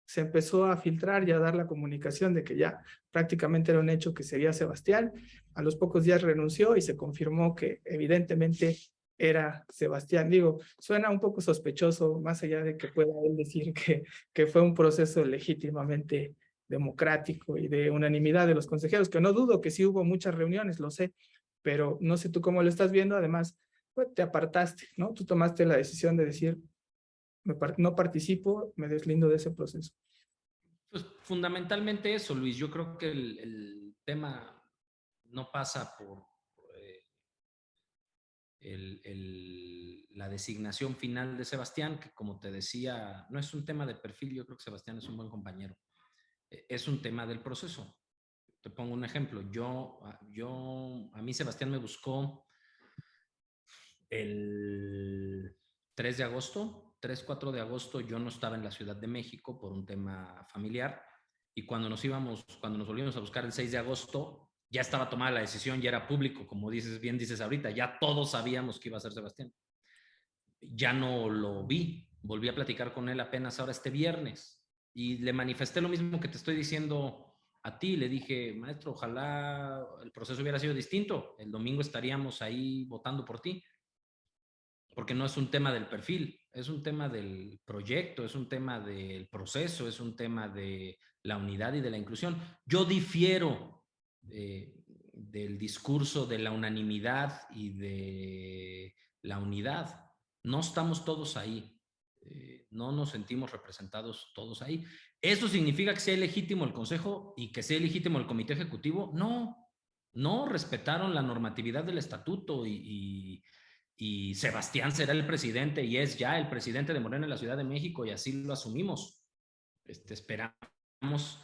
se empezó a filtrar y a dar la comunicación de que ya prácticamente era un hecho que sería Sebastián. A los pocos días renunció y se confirmó que evidentemente era Sebastián. Digo, suena un poco sospechoso, más allá de que pueda él decir que fue un proceso legítimamente democrático y de unanimidad de los consejeros, que no dudo que sí hubo muchas reuniones, lo sé, pero no sé tú cómo lo estás viendo. Además, pues, te apartaste, ¿no? Tú tomaste la decisión de decir, no participo, me deslindo de ese proceso. Pues fundamentalmente eso, Luis. Yo creo que el tema no pasa por la designación final de Sebastián, que como te decía, no es un tema de perfil. Yo creo que Sebastián es un buen compañero. Es un tema del proceso. Te pongo un ejemplo. A mí Sebastián me buscó el 3 de agosto, 3-4 de agosto. Yo no estaba en la Ciudad de México por un tema familiar, y cuando nos volvimos a buscar el 6 de agosto, ya estaba tomada la decisión, ya era público, como bien dices ahorita, ya todos sabíamos que iba a ser Sebastián. Ya no lo vi, volví a platicar con él apenas ahora este viernes, y le manifesté lo mismo que te estoy diciendo a ti. Le dije, maestro, ojalá el proceso hubiera sido distinto, el domingo estaríamos ahí votando por ti, porque no es un tema del perfil, es un tema del proyecto, es un tema del proceso, es un tema de la unidad y de la inclusión. Yo difiero del discurso de la unanimidad y de la unidad. No estamos todos ahí, no nos sentimos representados todos ahí. ¿Eso significa que sea legítimo el Consejo y que sea legítimo el Comité Ejecutivo? No, no respetaron la normatividad del estatuto, y Sebastián será el presidente y es ya el presidente de Morena en la Ciudad de México, y así lo asumimos. Esperamos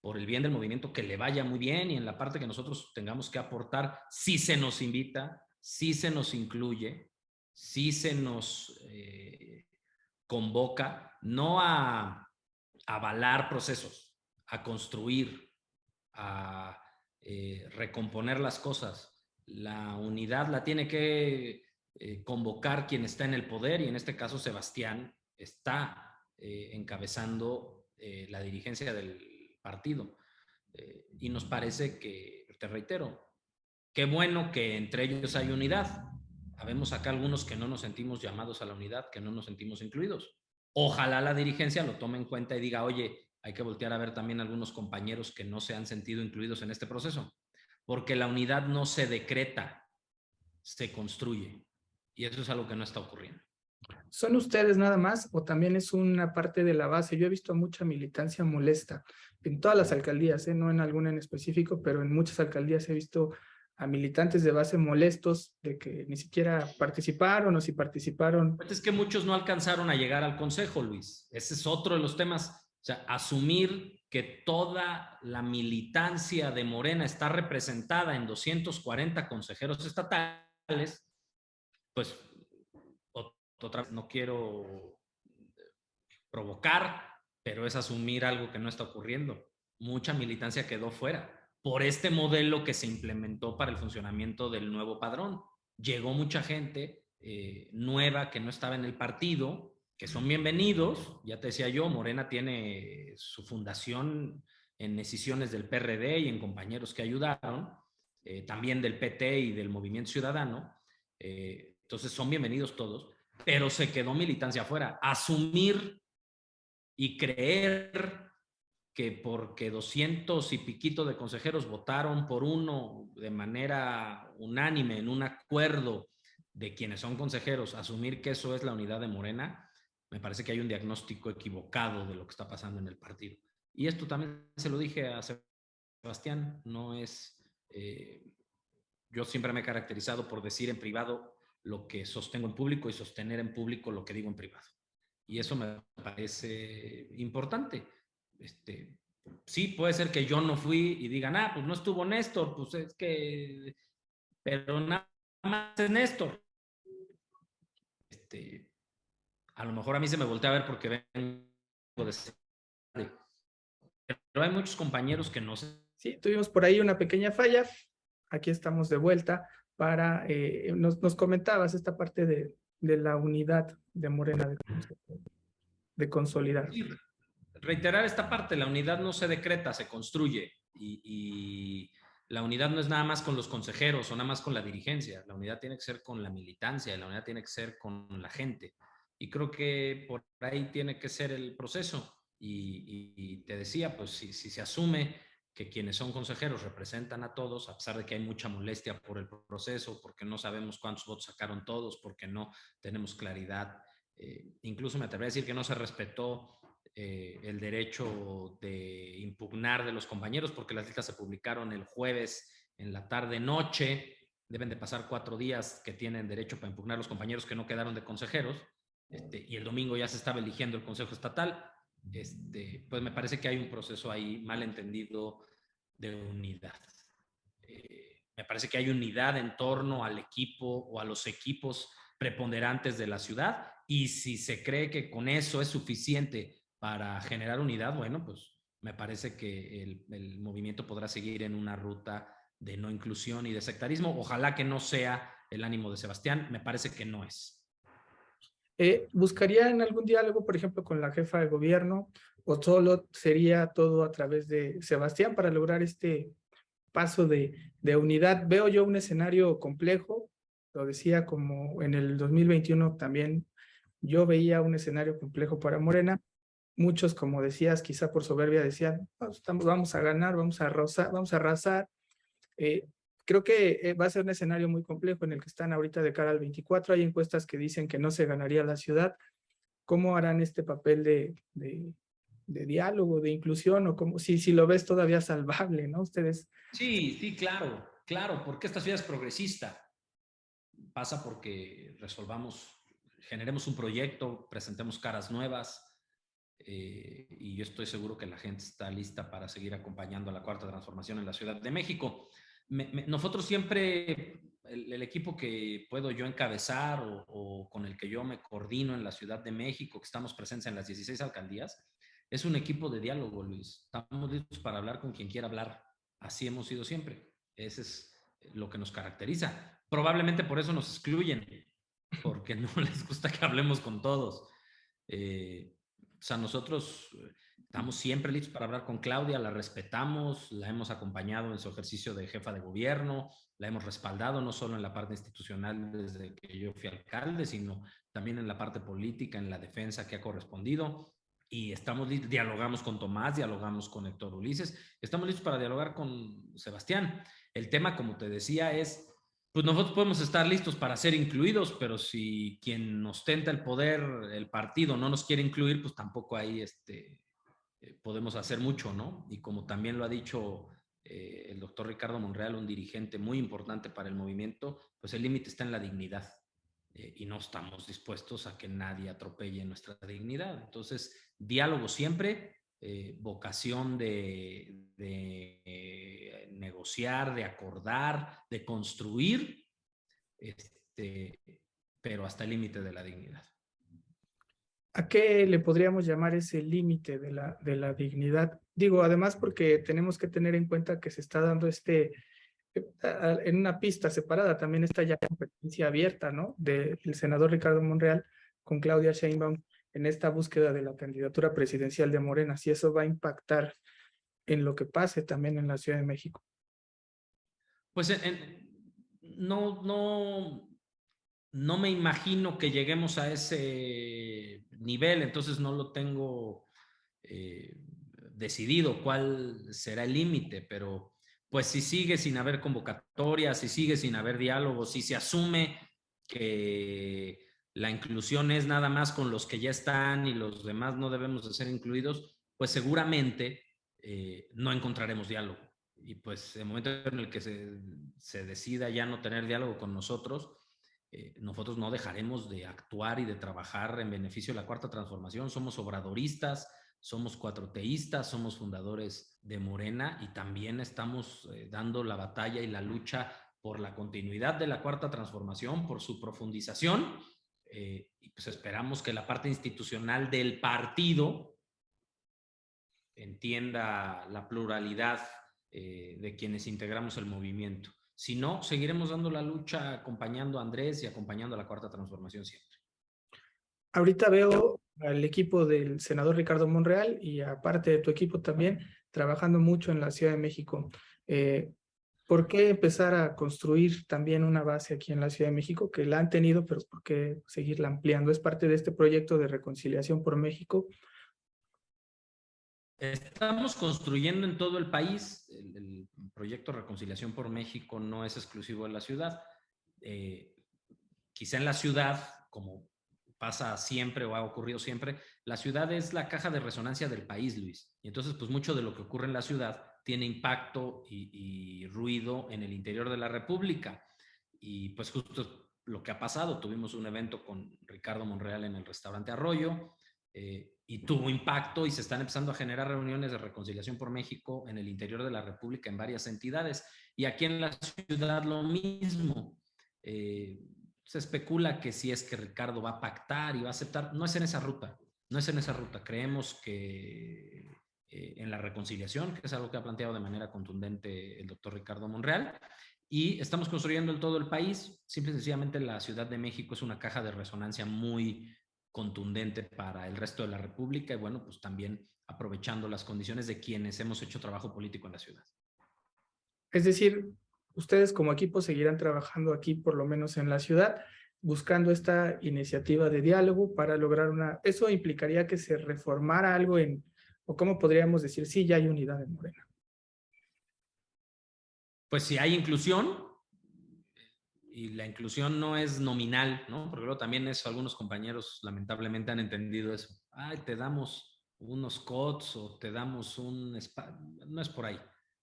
por el bien del movimiento que le vaya muy bien, y en la parte que nosotros tengamos que aportar, sí se nos invita, sí se nos incluye, sí se nos convoca, no a avalar procesos, a construir, a recomponer las cosas. La unidad la tiene que convocar quien está en el poder, y en este caso Sebastián está encabezando la dirigencia del partido. Y nos parece que, te reitero, qué bueno que entre ellos hay unidad. Habemos acá algunos que no nos sentimos llamados a la unidad, que no nos sentimos incluidos. Ojalá la dirigencia lo tome en cuenta y diga, oye, hay que voltear a ver también a algunos compañeros que no se han sentido incluidos en este proceso, porque la unidad no se decreta, se construye, y eso es algo que no está ocurriendo. ¿Son ustedes nada más o también es una parte de la base? Yo he visto mucha militancia molesta en todas las alcaldías, no en alguna en específico, pero en muchas alcaldías he visto a militantes de base molestos de que ni siquiera participaron o si participaron. Pues es que muchos no alcanzaron a llegar al consejo, Luis. Ese es otro de los temas. O sea, asumir que toda la militancia de Morena está representada en 240 consejeros estatales, pues otra vez no quiero provocar, pero es asumir algo que no está ocurriendo. Mucha militancia quedó fuera por este modelo que se implementó para el funcionamiento del nuevo padrón. Llegó mucha gente nueva que no estaba en el partido, que son bienvenidos. Ya te decía yo, Morena tiene su fundación en decisiones del PRD y en compañeros que ayudaron, también del PT y del Movimiento Ciudadano. Entonces son bienvenidos todos, pero se quedó militancia afuera. Asumir y creer que porque 200 y piquito de consejeros votaron por uno de manera unánime en un acuerdo de quienes son consejeros, asumir que eso es la unidad de Morena, me parece que hay un diagnóstico equivocado de lo que está pasando en el partido. Y esto también se lo dije a Sebastián, no es... yo siempre me he caracterizado por decir en privado lo que sostengo en público y sostener en público lo que digo en privado. Y eso me parece importante. Sí, puede ser que yo no fui y digan, pues no estuvo Néstor, pues es que, pero nada más es Néstor. A lo mejor a mí se me voltea a ver porque vengo de... Pero hay muchos compañeros que no sé. Sí, tuvimos por ahí una pequeña falla. Aquí estamos de vuelta para, nos comentabas esta parte de la unidad de Morena, de consolidar. Sí, reiterar esta parte, la unidad no se decreta, se construye y la unidad no es nada más con los consejeros o nada más con la dirigencia, la unidad tiene que ser con la militancia, la unidad tiene que ser con la gente y creo que por ahí tiene que ser el proceso y te decía, pues si se asume que quienes son consejeros representan a todos, a pesar de que hay mucha molestia por el proceso, porque no sabemos cuántos votos sacaron todos, porque no tenemos claridad, incluso me atrevería a decir que no se respetó el derecho de impugnar de los compañeros, porque las listas se publicaron el jueves en la tarde-noche. Deben de pasar 4 días que tienen derecho para impugnar los compañeros que no quedaron de consejeros. Y el domingo ya se estaba eligiendo el Consejo Estatal. Pues me parece que hay un proceso ahí mal entendido de unidad. Me parece que hay unidad en torno al equipo o a los equipos preponderantes de la ciudad, y si se cree que con eso es suficiente para generar unidad, bueno, pues me parece que el movimiento podrá seguir en una ruta de no inclusión y de sectarismo. Ojalá que no sea el ánimo de Sebastián, me parece que no es. ¿Buscarían algún diálogo, por ejemplo, con la jefa de gobierno, o solo sería todo a través de Sebastián para lograr este paso de unidad? Veo yo un escenario complejo, lo decía como en el 2021 también, yo veía un escenario complejo para Morena. Muchos, como decías, quizá por soberbia decían, vamos a ganar, vamos a arrasar. Creo que va a ser un escenario muy complejo en el que están ahorita de cara al 24. Hay encuestas que dicen que no se ganaría la ciudad. ¿Cómo harán este papel de diálogo, de inclusión, o como si lo ves todavía salvable, ¿no? Ustedes. Sí, claro, porque esta ciudad es progresista. Pasa porque generemos un proyecto, presentemos caras nuevas, y yo estoy seguro que la gente está lista para seguir acompañando a la Cuarta Transformación en la Ciudad de México. Nosotros siempre, el equipo que puedo yo encabezar o con el que yo me coordino en la Ciudad de México, que estamos presentes en las 16 alcaldías, es un equipo de diálogo, Luis. Estamos listos para hablar con quien quiera hablar. Así hemos sido siempre. Ese es lo que nos caracteriza. Probablemente por eso nos excluyen, porque no les gusta que hablemos con todos. O sea, nosotros estamos siempre listos para hablar con Claudia, la respetamos, la hemos acompañado en su ejercicio de jefa de gobierno, la hemos respaldado no solo en la parte institucional desde que yo fui alcalde, sino también en la parte política, en la defensa que ha correspondido. Y dialogamos con Tomás, dialogamos con Héctor Ulises, estamos listos para dialogar con Sebastián. El tema, como te decía, es pues nosotros podemos estar listos para ser incluidos, pero si quien ostenta el poder, el partido, no nos quiere incluir, pues tampoco ahí podemos hacer mucho, ¿no? Y como también lo ha dicho el doctor Ricardo Monreal, un dirigente muy importante para el movimiento, pues el límite está en la dignidad. Y no estamos dispuestos a que nadie atropelle nuestra dignidad. Entonces, diálogo siempre, vocación de negociar, de acordar, de construir, pero hasta el límite de la dignidad. ¿A qué le podríamos llamar ese límite de la dignidad? Digo, además porque tenemos que tener en cuenta que se está dando en una pista separada, también está ya competencia abierta, ¿no? Del senador Ricardo Monreal con Claudia Sheinbaum en esta búsqueda de la candidatura presidencial de Morena, si eso va a impactar en lo que pase también en la Ciudad de México. Pues no me imagino que lleguemos a ese nivel, entonces no lo tengo decidido cuál será el límite, pero pues si sigue sin haber convocatoria, si sigue sin haber diálogo, si se asume que la inclusión es nada más con los que ya están y los demás no debemos de ser incluidos, pues seguramente no encontraremos diálogo. Y pues el momento en el que se decida ya no tener diálogo con nosotros, nosotros no dejaremos de actuar y de trabajar en beneficio de la Cuarta Transformación. Somos obradoristas, somos cuatroteístas, somos fundadores de Morena y también estamos dando la batalla y la lucha por la continuidad de la Cuarta Transformación, por su profundización, y pues esperamos que la parte institucional del partido entienda la pluralidad de quienes integramos el movimiento. Si no, seguiremos dando la lucha acompañando a Andrés y acompañando a la Cuarta Transformación siempre. Ahorita veo al equipo del senador Ricardo Monreal y aparte de tu equipo también trabajando mucho en la Ciudad de México. ¿Por qué empezar a construir también una base aquí en la Ciudad de México? Que la han tenido, pero ¿por qué seguirla ampliando? ¿Es parte de este proyecto de reconciliación por México? Estamos construyendo en todo el país. El proyecto Reconciliación por México no es exclusivo de la ciudad. Quizá en la ciudad, como pasa siempre o ha ocurrido siempre, la ciudad es la caja de resonancia del país, Luis. Y entonces, pues mucho de lo que ocurre en la ciudad tiene impacto y ruido en el interior de la República. Y pues justo lo que ha pasado, tuvimos un evento con Ricardo Monreal en el restaurante Arroyo, y tuvo impacto y se están empezando a generar reuniones de reconciliación por México en el interior de la República en varias entidades. Y aquí en la ciudad lo mismo. Se especula que si es que Ricardo va a pactar y va a aceptar, no es en esa ruta, no es en esa ruta. Creemos que en la reconciliación, que es algo que ha planteado de manera contundente el doctor Ricardo Monreal, y estamos construyendo en todo el país. Simple y sencillamente la Ciudad de México es una caja de resonancia muy contundente para el resto de la República y bueno, pues también aprovechando las condiciones de quienes hemos hecho trabajo político en la ciudad. Es decir, ustedes como equipo seguirán trabajando aquí, por lo menos en la ciudad, buscando esta iniciativa de diálogo para lograr una... ¿Eso implicaría que se reformara algo o cómo podríamos decir, sí, ya hay unidad en Morena? Pues si hay inclusión, y la inclusión no es nominal, ¿no? Porque luego también eso, algunos compañeros lamentablemente han entendido eso. Ay, te damos unos COTS o te damos no es por ahí.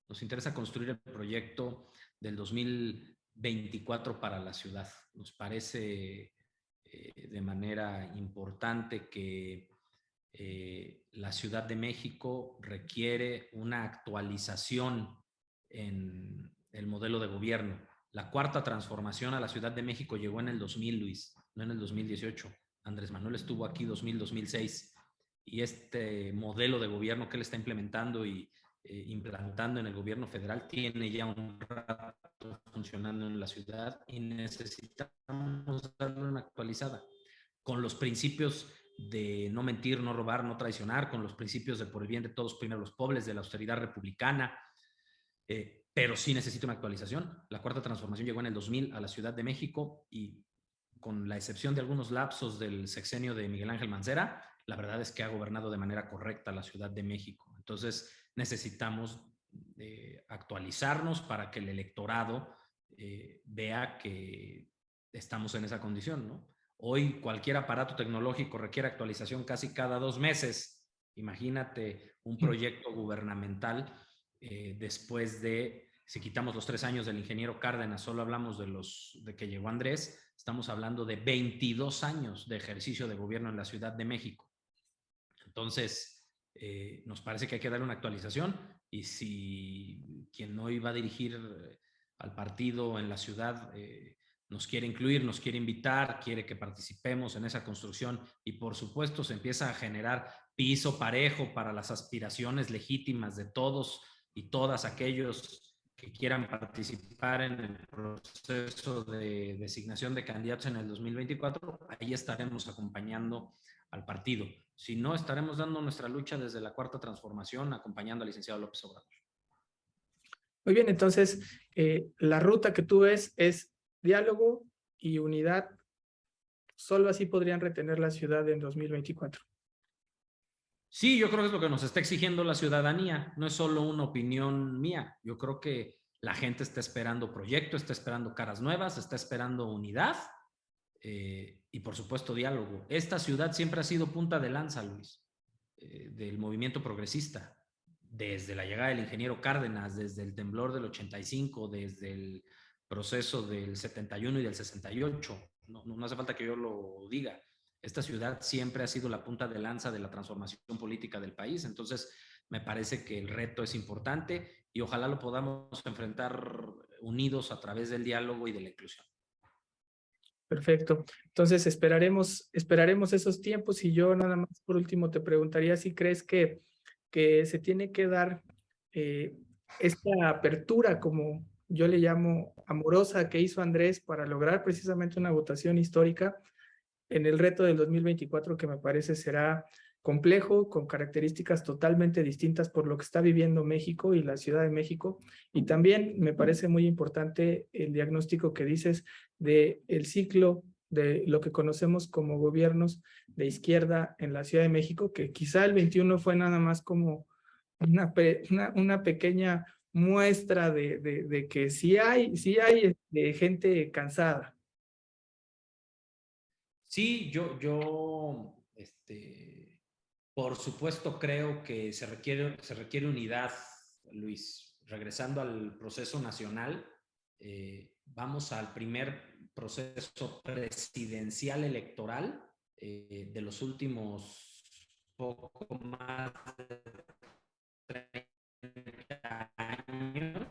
Nos interesa construir el proyecto del 2024 para la ciudad. Nos parece de manera importante que la Ciudad de México requiere una actualización en el modelo de gobierno. La cuarta transformación a la Ciudad de México llegó en el 2000, Luis, no en el 2018. Andrés Manuel estuvo aquí 2000-2006 y este modelo de gobierno que él está implementando y implantando en el gobierno federal tiene ya un rato funcionando en la ciudad y necesitamos darle una actualizada con los principios de no mentir, no robar, no traicionar, con los principios de por el bien de todos, primero los pobres, de la austeridad republicana, pero sí necesita una actualización. La cuarta transformación llegó en el 2000 a la Ciudad de México y con la excepción de algunos lapsos del sexenio de Miguel Ángel Mancera, la verdad es que ha gobernado de manera correcta la Ciudad de México. Entonces necesitamos actualizarnos para que el electorado vea que estamos en esa condición, ¿no? Hoy cualquier aparato tecnológico requiere actualización casi cada 2 meses. Imagínate un proyecto gubernamental después de, si quitamos los 3 años del ingeniero Cárdenas, solo hablamos de que llegó Andrés, estamos hablando de 22 años de ejercicio de gobierno en la Ciudad de México. Entonces, nos parece que hay que darle una actualización, y si quien no iba a dirigir al partido en la ciudad nos quiere incluir, nos quiere invitar, quiere que participemos en esa construcción, y por supuesto se empieza a generar piso parejo para las aspiraciones legítimas de todos y todas aquellos que quieran participar en el proceso de designación de candidatos en el 2024, ahí estaremos acompañando al partido. Si no, estaremos dando nuestra lucha desde la Cuarta Transformación, acompañando al licenciado López Obrador. Muy bien, entonces la ruta que tú ves es diálogo y unidad. Solo así podrían retener la ciudad en 2024. Sí, yo creo que es lo que nos está exigiendo la ciudadanía. No es solo una opinión mía. Yo creo que la gente está esperando proyectos, está esperando caras nuevas, está esperando unidad y por supuesto diálogo. Esta ciudad siempre ha sido punta de lanza, Luis, del movimiento progresista. Desde la llegada del ingeniero Cárdenas, desde el temblor del 85, desde el proceso del 71 y del 68. No hace falta que yo lo diga. Esta ciudad siempre ha sido la punta de lanza de la transformación política del país. Entonces, me parece que el reto es importante y ojalá lo podamos enfrentar unidos a través del diálogo y de la inclusión. Perfecto. Entonces esperaremos esos tiempos, y yo nada más por último te preguntaría si crees que se tiene que dar esta apertura, como yo le llamo amorosa, que hizo Andrés para lograr precisamente una votación histórica en el reto del 2024, que me parece será complejo, con características totalmente distintas por lo que está viviendo México y la Ciudad de México. Y también me parece muy importante el diagnóstico que dices de el ciclo de lo que conocemos como gobiernos de izquierda en la Ciudad de México, que quizá el 21 fue nada más como una pequeña muestra de que sí hay gente cansada. Sí, yo por supuesto creo que se requiere unidad, Luis. Regresando al proceso nacional, vamos al primer proceso presidencial electoral de los últimos poco más de 30 años,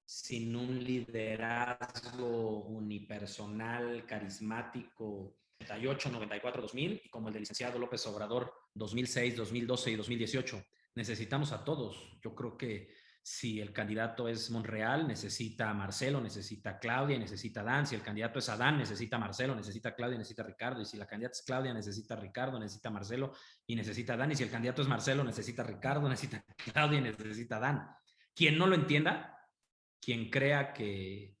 sin un liderazgo unipersonal, carismático, 98, 94, 2000, y como el del licenciado López Obrador, 2006, 2012 y 2018. Necesitamos a todos. Yo creo que si el candidato es Monreal, necesita a Marcelo, necesita a Claudia, necesita a Dan. Si el candidato es Adán, necesita a Marcelo, necesita a Claudia, necesita a Ricardo. Y si la candidata es Claudia, necesita a Ricardo, necesita a Marcelo y necesita a Dan. Y si el candidato es Marcelo, necesita a Ricardo, necesita a Claudia y necesita a Dan. Quien no lo entienda, quien crea que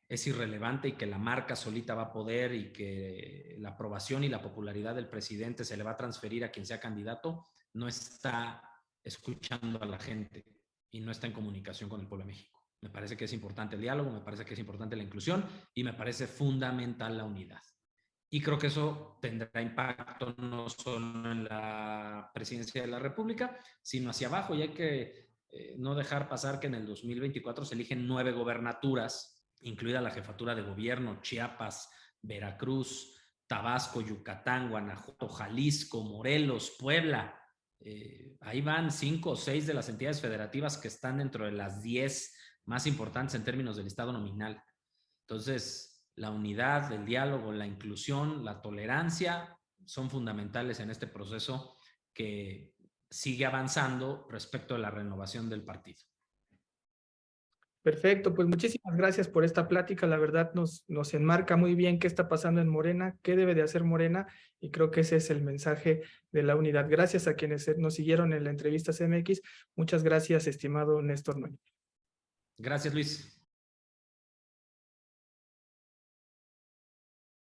es irrelevante y que la marca solita va a poder y que la aprobación y la popularidad del presidente se le va a transferir a quien sea candidato, no está escuchando a la gente y no está en comunicación con el pueblo de México. Me parece que es importante el diálogo, me parece que es importante la inclusión y me parece fundamental la unidad. Y creo que eso tendrá impacto no solo en la presidencia de la República, sino hacia abajo. Y hay que no dejar pasar que en el 2024 se eligen 9 gobernaturas, incluida la jefatura de gobierno: Chiapas, Veracruz, Tabasco, Yucatán, Guanajuato, Jalisco, Morelos, Puebla. Ahí van 5 o 6 de las entidades federativas que están dentro de las 10 más importantes en términos del listado nominal. Entonces, la unidad, el diálogo, la inclusión, la tolerancia son fundamentales en este proceso que sigue avanzando respecto a la renovación del partido. Perfecto, pues muchísimas gracias por esta plática. La verdad nos enmarca muy bien qué está pasando en Morena, qué debe de hacer Morena, y creo que ese es el mensaje de la unidad. Gracias a quienes nos siguieron en la entrevista CMX. Muchas gracias, estimado Néstor Núñez. Gracias, Luis.